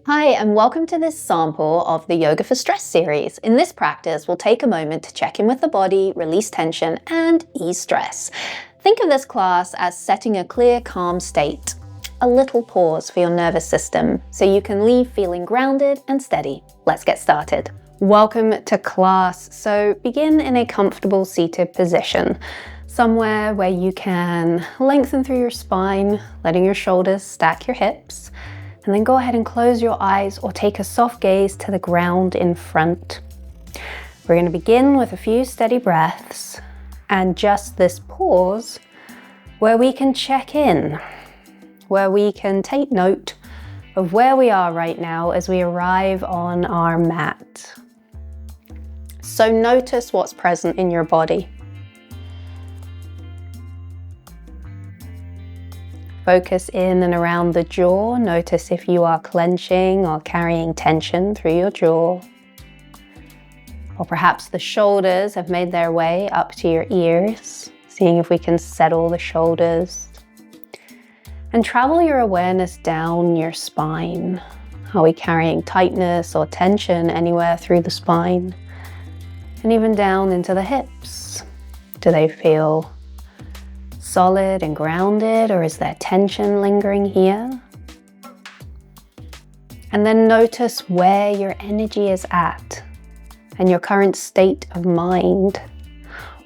Hi, and welcome to this sample of the Yoga for Stress series. In this practice, we'll take a moment to check in with the body, release tension, and ease stress. Think of this class as setting a clear, calm state. A little pause for your nervous system so you can leave feeling grounded and steady. Let's get started. Welcome to class. So begin in a comfortable seated position, somewhere where you can lengthen through your spine, letting your shoulders stack your hips. And then go ahead and close your eyes or take a soft gaze to the ground in front. We're going to begin with a few steady breaths and just this pause where we can check in, where we can take note of where we are right now as we arrive on our mat. So notice what's present in your body. Focus in and around the jaw. Notice if you are clenching or carrying tension through your jaw. Or perhaps the shoulders have made their way up to your ears, seeing if we can settle the shoulders. And travel your awareness down your spine. Are we carrying tightness or tension anywhere through the spine? And even down into the hips. Do they feel solid and grounded, or is there tension lingering here? And then notice where your energy is at and your current state of mind.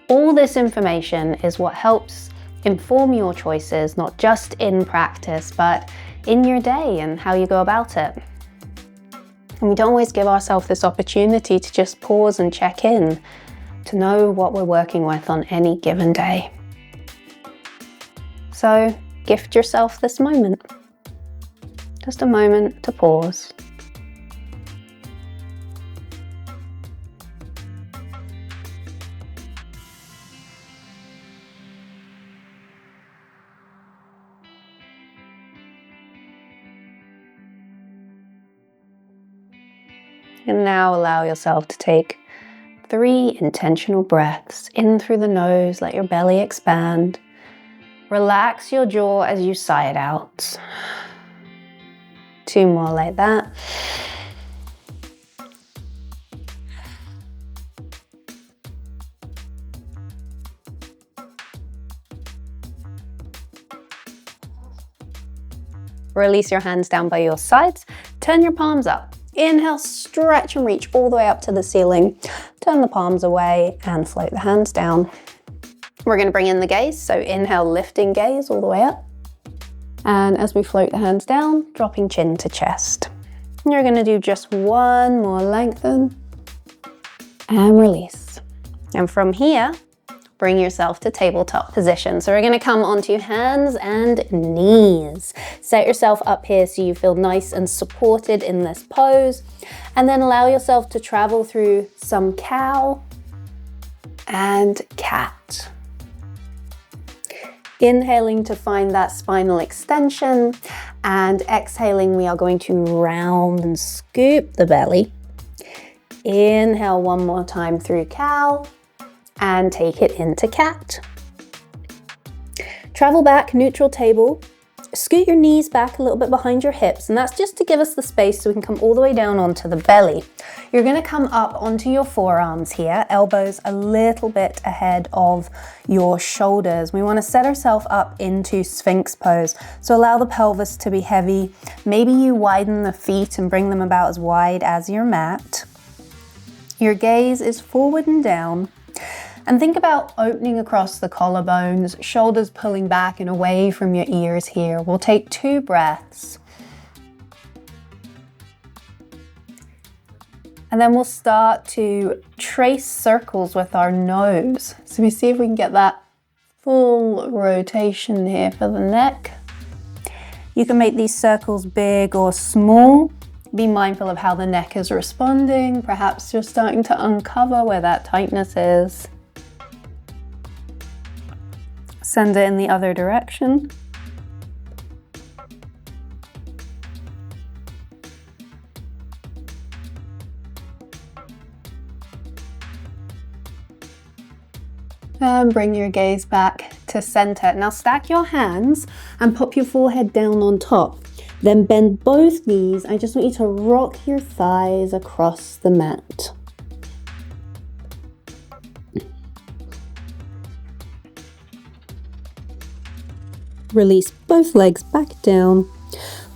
All this information is what helps inform your choices, not just in practice, but in your day and how you go about it. And we don't always give ourselves this opportunity to just pause and check in, to know what we're working with on any given day. So gift yourself this moment, just a moment to pause. And now allow yourself to take 3 intentional breaths in through the nose, let your belly expand. Relax your jaw as you sigh it out. 2 more like that. Release your hands down by your sides. Turn your palms up. Inhale, stretch and reach all the way up to the ceiling. Turn the palms away and float the hands down. We're going to bring in the gaze, so inhale, lifting gaze all the way up. And as we float the hands down, dropping chin to chest. You're going to do just 1 more lengthen and release. And from here, bring yourself to tabletop position. So we're going to come onto hands and knees. Set yourself up here so you feel nice and supported in this pose. And then allow yourself to travel through some cow and cat. Inhaling to find that spinal extension, and exhaling, we are going to round and scoop the belly. Inhale 1 more time through cow, and take it into cat. Travel back, neutral table. Scoot your knees back a little bit behind your hips, and that's just to give us the space so we can come all the way down onto the belly. You're going to come up onto your forearms here, elbows a little bit ahead of your shoulders. We want to set ourselves up into Sphinx pose, so allow the pelvis to be heavy. Maybe you widen the feet and bring them about as wide as your mat. Your gaze is forward and down. And think about opening across the collarbones, shoulders pulling back and away from your ears here. We'll take 2 breaths. And then we'll start to trace circles with our nose. So we see if we can get that full rotation here for the neck. You can make these circles big or small. Be mindful of how the neck is responding. Perhaps you're starting to uncover where that tightness is. Send it in the other direction. And bring your gaze back to center. Now stack your hands and pop your forehead down on top. Then bend both knees. I just want you to rock your thighs across the mat. Release both legs back down.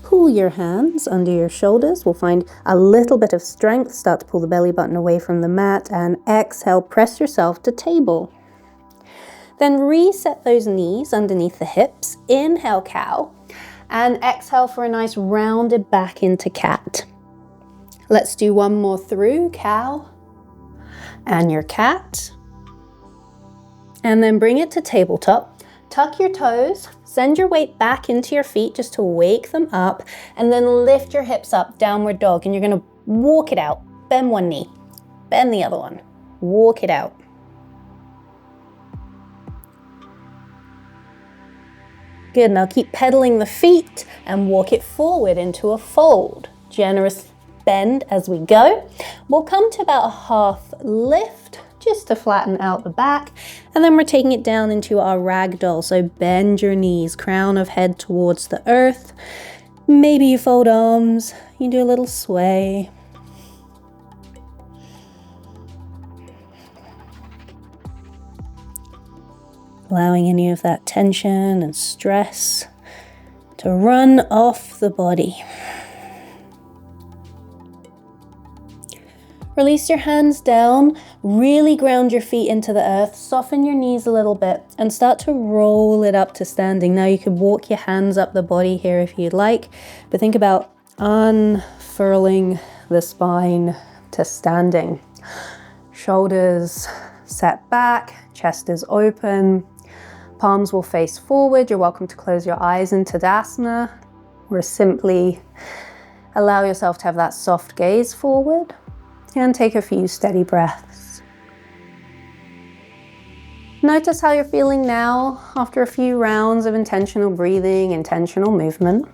Pull your hands under your shoulders. We'll find a little bit of strength. Start to pull the belly button away from the mat and exhale, press yourself to table. Then reset those knees underneath the hips. Inhale, cow, and exhale for a nice rounded back into cat. Let's do one more through, cow and your cat. And then bring it to tabletop. Tuck your toes, send your weight back into your feet just to wake them up, and then lift your hips up, downward dog, and you're gonna walk it out. Bend one knee, bend the other one, walk it out. Good, now keep pedaling the feet and walk it forward into a fold. Generous bend as we go. We'll come to about a half lift, just to flatten out the back, and then we're taking it down into our ragdoll. So bend your knees, crown of head towards the earth. Maybe you fold arms, you do a little sway. Allowing any of that tension and stress to run off the body. Release your hands down, really ground your feet into the earth, soften your knees a little bit and start to roll it up to standing. Now you can walk your hands up the body here if you'd like, but think about unfurling the spine to standing. Shoulders set back, chest is open, palms will face forward. You're welcome to close your eyes in Tadasana or simply allow yourself to have that soft gaze forward. And take a few steady breaths. Notice how you're feeling now after a few rounds of intentional breathing, intentional movement.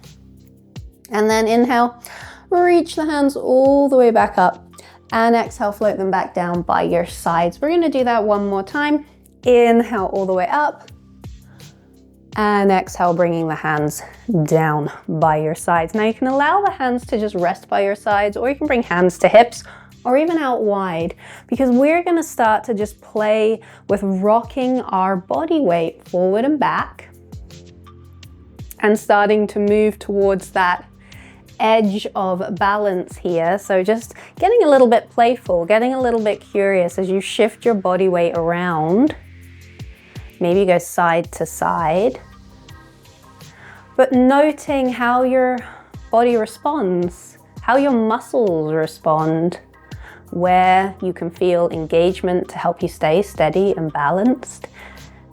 And then inhale, reach the hands all the way back up, and exhale, float them back down by your sides. We're going to do that one more time. Inhale all the way up, and exhale, bringing the hands down by your sides. Now you can allow the hands to just rest by your sides, or you can bring hands to hips, or even out wide, because we're going to start to just play with rocking our body weight forward and back and starting to move towards that edge of balance here. So just getting a little bit playful, getting a little bit curious as you shift your body weight around. Maybe go side to side, but noting how your body responds, how your muscles respond, where you can feel engagement to help you stay steady and balanced,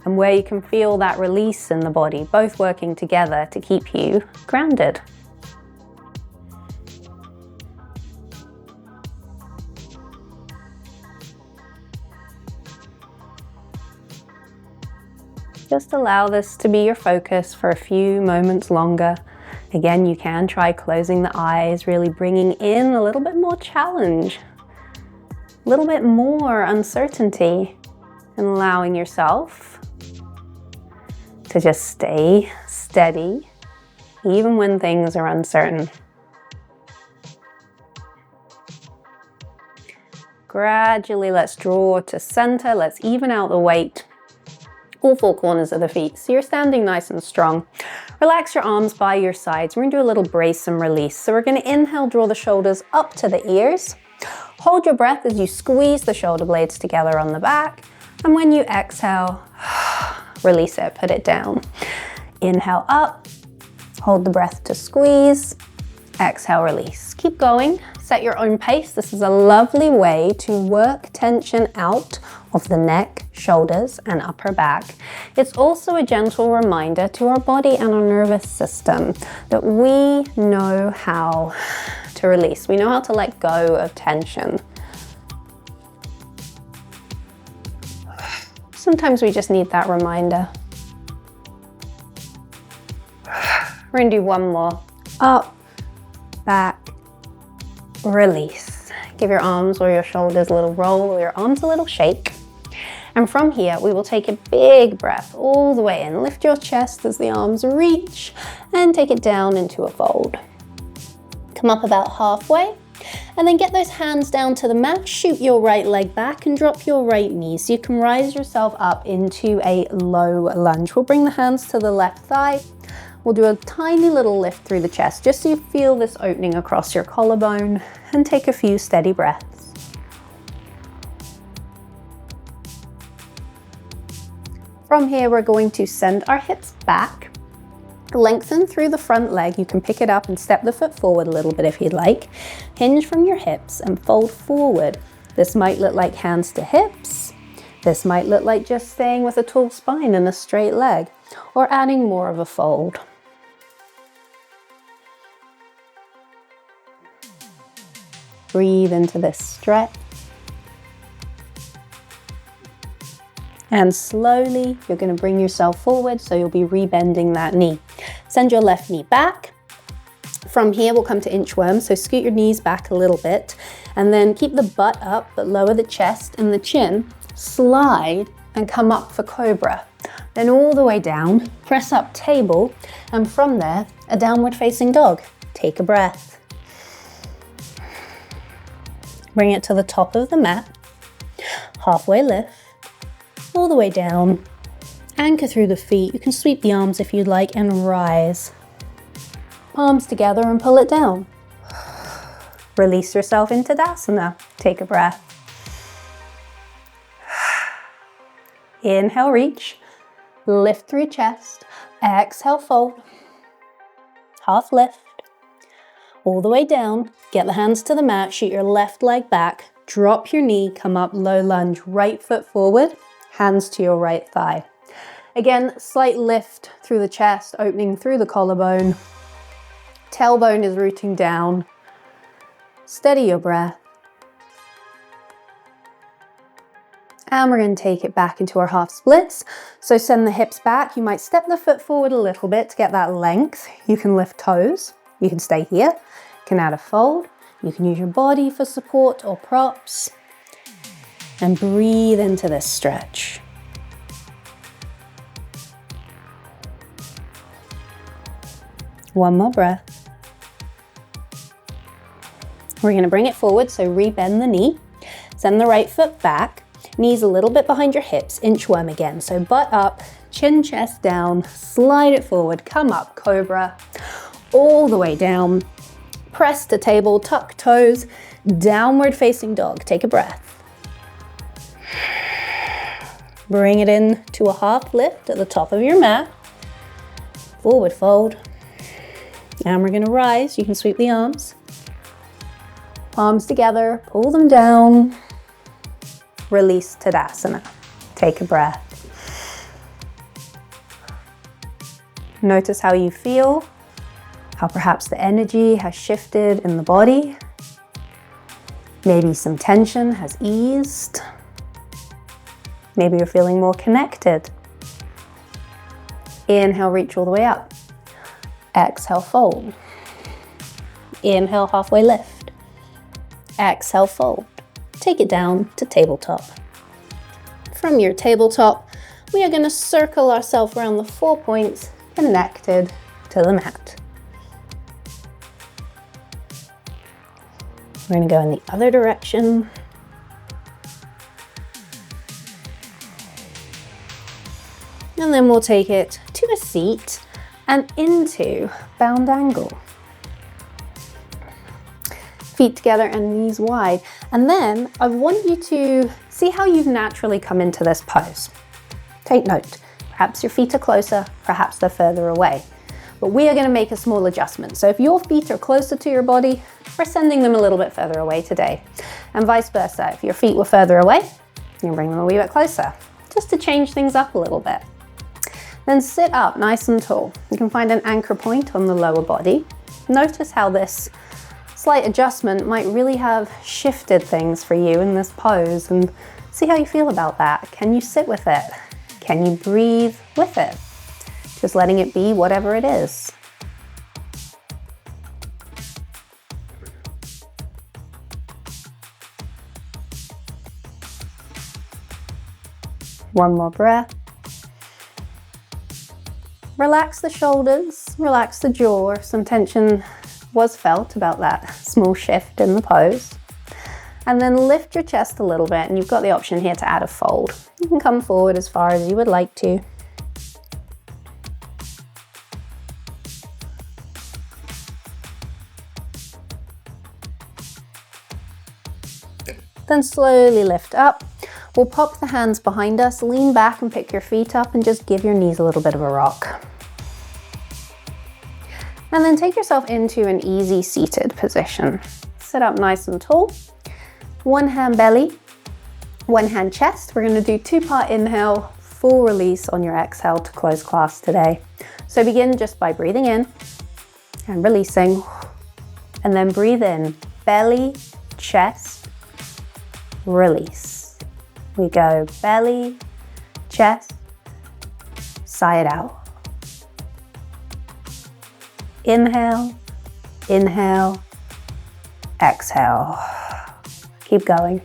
and where you can feel that release in the body, both working together to keep you grounded. Just allow this to be your focus for a few moments longer. Again, you can try closing the eyes, really bringing in a little bit more challenge, a little bit more uncertainty, and allowing yourself to just stay steady, even when things are uncertain. Gradually, let's draw to center. Let's even out the weight, all four corners of the feet. So you're standing nice and strong. Relax your arms by your sides. We're gonna do a little brace and release. So we're gonna inhale, draw the shoulders up to the ears. Hold your breath as you squeeze the shoulder blades together on the back. And when you exhale, release it, put it down. Inhale up, hold the breath to squeeze, exhale, release. Keep going, set your own pace. This is a lovely way to work tension out of the neck, shoulders, and upper back. It's also a gentle reminder to our body and our nervous system that we know how to release. We know how to let go of tension. Sometimes we just need that reminder. We're gonna do one more. Up, back, release. Give your arms or your shoulders a little roll or your arms a little shake. And from here, we will take a big breath all the way in. Lift your chest as the arms reach and take it down into a fold. Come up about halfway and then get those hands down to the mat. Shoot your right leg back and drop your right knee so you can rise yourself up into a low lunge. We'll bring the hands to the left thigh. We'll do a tiny little lift through the chest just so you feel this opening across your collarbone, and take a few steady breaths. From here, we're going to send our hips back, lengthen through the front leg. You can pick it up and step the foot forward a little bit if you'd like. Hinge from your hips and fold forward. This might look like hands to hips. This might look like just staying with a tall spine and a straight leg, or adding more of a fold. Breathe into this stretch. And slowly, you're going to bring yourself forward, so you'll be rebending that knee. Send your left knee back. From here, we'll come to inchworm, so scoot your knees back a little bit, and then keep the butt up, but lower the chest and the chin. Slide and come up for cobra. Then all the way down, press up table, and from there, a downward facing dog. Take a breath. Bring it to the top of the mat. Halfway lift. All the way down. Anchor through the feet. You can sweep the arms if you'd like and rise. Palms together and pull it down. Release yourself into Tadasana. Take a breath. Inhale, reach. Lift through chest. Exhale, fold. Half lift. All the way down. Get the hands to the mat. Shoot your left leg back. Drop your knee. Come up, low lunge. Right foot forward. Hands to your right thigh. Again, slight lift through the chest, opening through the collarbone. Tailbone is rooting down. Steady your breath. And we're going to take it back into our half splits. So send the hips back. You might step the foot forward a little bit to get that length. You can lift toes. You can stay here. You can add a fold. You can use your body for support or props. And breathe into this stretch. One more breath. We're going to bring it forward, so rebend the knee. Send the right foot back. Knees a little bit behind your hips. Inchworm again. So butt up, chin, chest down. Slide it forward. Come up, cobra. All the way down. Press to table, tuck toes. Downward facing dog. Take a breath. Bring it in to a half lift at the top of your mat. Forward fold. And we're going to rise. You can sweep the arms. Palms together. Pull them down. Release Tadasana. Take a breath. Notice how you feel. How perhaps the energy has shifted in the body. Maybe some tension has eased. Maybe you're feeling more connected. Inhale, reach all the way up. Exhale, fold. Inhale, halfway lift. Exhale, fold. Take it down to tabletop. From your tabletop, we are going to circle ourselves around the 4 points connected to the mat. We're going to go in the other direction. And then we'll take it to a seat and into bound angle. Feet together and knees wide. And then I want you to see how you've naturally come into this pose. Take note. Perhaps your feet are closer, perhaps they're further away. But we are going to make a small adjustment. So if your feet are closer to your body, we're sending them a little bit further away today. And vice versa. If your feet were further away, you can bring them a wee bit closer, just to change things up a little bit. Then sit up nice and tall. You can find an anchor point on the lower body. Notice how this slight adjustment might really have shifted things for you in this pose, and see how you feel about that. Can you sit with it? Can you breathe with it? Just letting it be whatever it is. One more breath. Relax the shoulders, relax the jaw. Some tension was felt about that small shift in the pose. And then lift your chest a little bit, and you've got the option here to add a fold. You can come forward as far as you would like to. Then slowly lift up. We'll pop the hands behind us, lean back and pick your feet up and just give your knees a little bit of a rock. And then take yourself into an easy seated position. Sit up nice and tall. One hand belly, one hand chest. We're going to do two-part inhale, full release on your exhale to close class today. So begin just by breathing in and releasing, and then breathe in, belly, chest, release. We go belly, chest, sigh it out. Inhale, inhale, exhale. Keep going.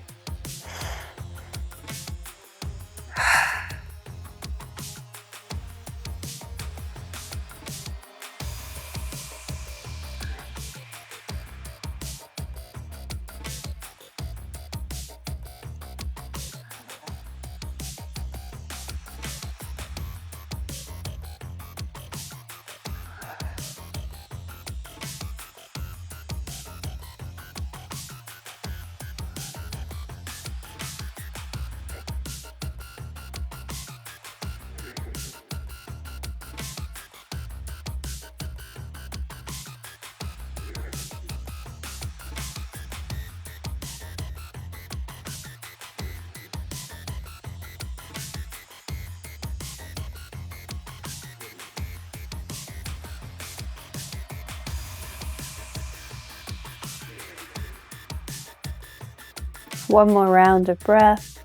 One more round of breath.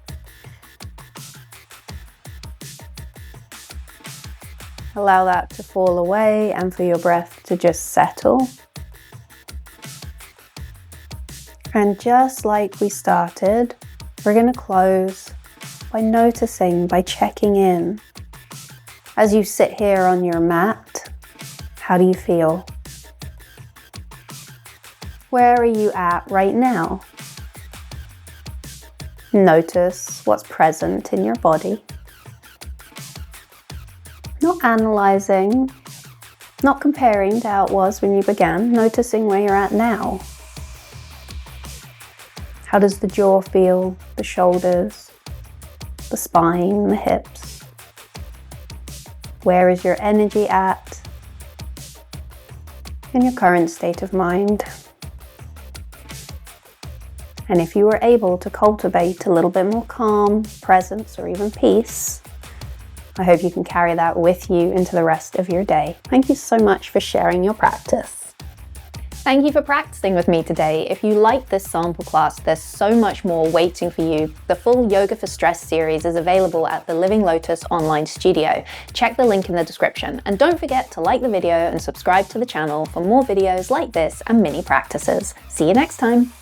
Allow that to fall away and for your breath to just settle. And just like we started, we're going to close by noticing, by checking in. As you sit here on your mat, how do you feel? Where are you at right now? Notice what's present in your body. Not analyzing, not comparing to how it was when you began, noticing where you're at now. How does the jaw feel, the shoulders, the spine, the hips? Where is your energy at in your current state of mind? And if you were able to cultivate a little bit more calm, presence, or even peace, I hope you can carry that with you into the rest of your day. Thank you so much for sharing your practice. Thank you for practicing with me today. If you like this sample class, there's so much more waiting for you. The full Yoga for Stress series is available at the Living Lotus online studio. Check the link in the description. And don't forget to like the video and subscribe to the channel for more videos like this and mini practices. See you next time.